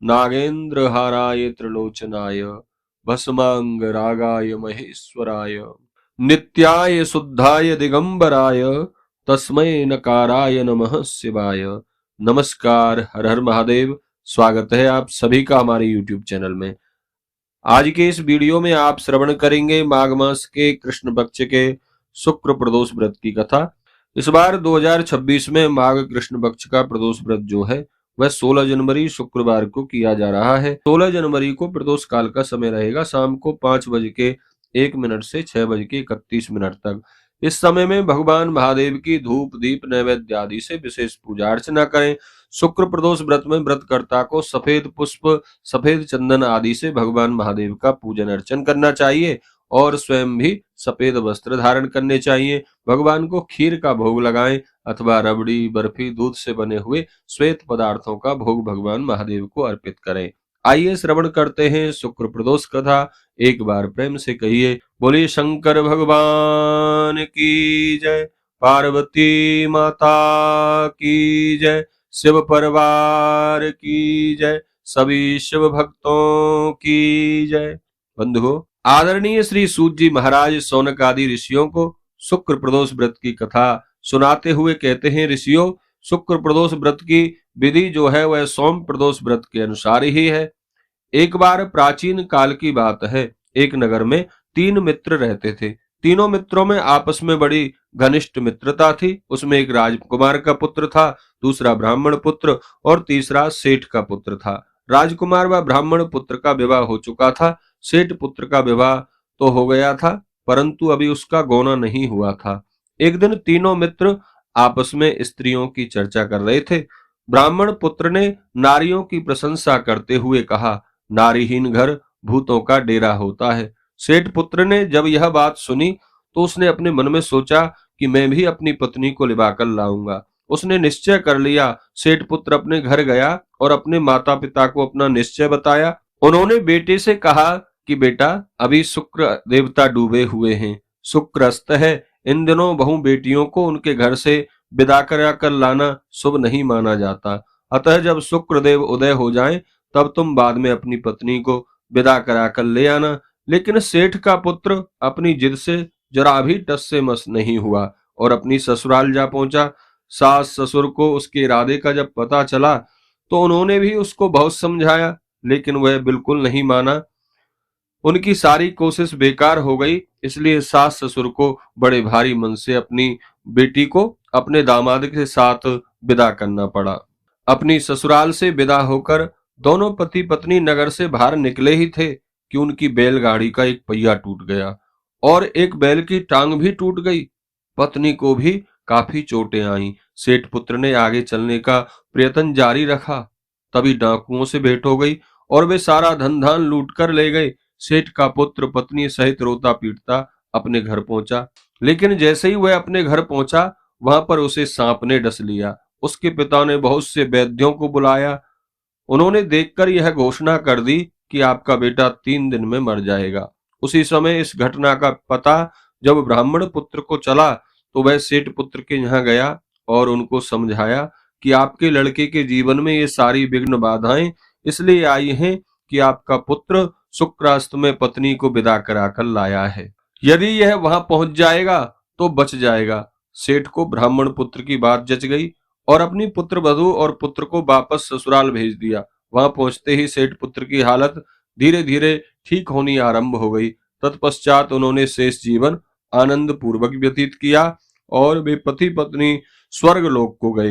नागेंद्र हाराय त्रिलोचनाय भस्मांग रागाय महेश्वराय नित्याय शुद्धाय दिगंबराय तस्मै नकाराय नमः शिवाय। नमस्कार, हर हर महादेव। स्वागत है आप सभी का हमारे YouTube चैनल में। आज के इस वीडियो में आप श्रवण करेंगे माघ मास के कृष्ण पक्ष के शुक्र प्रदोष व्रत की कथा। इस बार 2026 में माघ कृष्ण पक्ष का प्रदोष व्रत जो है वह 16 जनवरी शुक्रवार को किया जा रहा है। 16 जनवरी को प्रदोष काल का समय रहेगा शाम को 5:01 से 6:31 तक। इस समय में भगवान महादेव की धूप दीप नैवेद्य आदि से विशेष पूजा अर्चना करें। शुक्र प्रदोष व्रत में व्रतकर्ता को सफेद पुष्प सफेद चंदन आदि से भगवान महादेव का पूजन अर्चन करना चाहिए और स्वयं भी सफेद वस्त्र धारण करने चाहिए। भगवान को खीर का भोग लगाएं अथवा रबड़ी बर्फी दूध से बने हुए श्वेत पदार्थों का भोग भगवान महादेव को अर्पित करें। आइए श्रवण करते हैं शुक्र प्रदोष कथा। एक बार प्रेम से कहिए, बोलिए शंकर भगवान की जय, पार्वती माता की जय, शिव परिवार की जय, सभी शिव भक्तों की जय। बंधुओं, आदरणीय श्री सूत जी महाराज सौनक आदि ऋषियों को शुक्र प्रदोष व्रत की कथा सुनाते हुए कहते हैं, ऋषियों, शुक्र प्रदोष व्रत की विधि जो है वह सोम प्रदोष व्रत के अनुसार ही है। एक बार प्राचीन काल की बात है, एक नगर में 3 मित्र रहते थे। तीनों मित्रों में आपस में बड़ी घनिष्ठ मित्रता थी। उसमें एक राजकुमार का पुत्र था, दूसरा ब्राह्मण पुत्र और तीसरा सेठ का पुत्र था। राजकुमार व ब्राह्मण पुत्र का विवाह हो चुका था। सेठ पुत्र का विवाह तो हो गया था, परंतु अभी उसका गौना नहीं हुआ था। एक दिन तीनों मित्र आपस में स्त्रियों की चर्चा कर रहे थे। ब्राह्मण पुत्र ने नारियों की प्रशंसा करते हुए कहा, नारीहीन घर भूतों का डेरा होता है। सेठ पुत्र ने जब यह बात सुनी तो उसने अपने मन में सोचा कि मैं भी अपनी पत्नी को लिवाकर लाऊंगा। उसने निश्चय कर लिया। सेठ पुत्र अपने घर गया और अपने माता पिता को अपना निश्चय बताया। उन्होंने बेटे से कहा कि बेटा, अभी शुक्र देवता डूबे हुए हैं, शुक्र अस्त है। इन दिनों बहु बेटियों को उनके घर से विदा करा कर लाना शुभ नहीं माना जाता। अतः जब शुक्र देव उदय हो जाएं, तब तुम बाद में अपनी पत्नी को विदा करा कर ले आना। लेकिन सेठ का पुत्र अपनी जिद से जरा भी टस से मस नहीं हुआ और अपनी ससुराल जा पहुंचा। सास ससुर को उसके इरादे का जब पता चला तो उन्होंने भी उसको बहुत समझाया, लेकिन वह बिल्कुल नहीं माना। उनकी सारी कोशिश बेकार हो गई। इसलिए सास ससुर को बड़े भारी मन से अपनी बेटी को अपने दामाद के साथ विदा करना पड़ा। अपनी ससुराल से विदा होकर दोनों पति पत्नी नगर से बाहर निकले ही थे कि उनकी बैलगाड़ी का एक पहिया टूट गया और एक बैल की टांग भी टूट गई। पत्नी को भी काफी चोटें आईं। सेठ पुत्र ने आगे चलने का प्रयत्न जारी रखा। तभी डाकुओं से भेंट हो गई और वे सारा धन धान लूट कर ले गए। सेठ का पुत्र पत्नी सहित रोता पीटता अपने घर पहुंचा, लेकिन जैसे ही वह अपने घर पहुंचा वहां पर उसे सांप ने डस लिया। उसके पिता ने बहुत से वैद्यों को बुलाया। उन्होंने देखकर यह घोषणा कर दी कि आपका बेटा 3 दिन में मर जाएगा। उसी समय इस घटना का पता जब ब्राह्मण पुत्र को चला तो वह सेठ पुत्र के यहाँ गया और उनको समझाया कि आपके लड़के के जीवन में ये सारी विघ्न बाधाएं इसलिए आई हैं कि आपका पुत्र शुक्रास्त में पत्नी को विदा कराकर लाया है। यदि यह वहां पहुंच जाएगा तो बच जाएगा। सेठ को ब्राह्मण पुत्र की बात जच गई और अपनी पुत्र वधू और पुत्र को वापस ससुराल भेज दिया। वहां पहुंचते ही सेठ पुत्र की हालत धीरे धीरे ठीक होनी आरंभ हो गई। तत्पश्चात उन्होंने शेष जीवन आनंद पूर्वक व्यतीत किया और वे पति पत्नी स्वर्ग लोक को गए।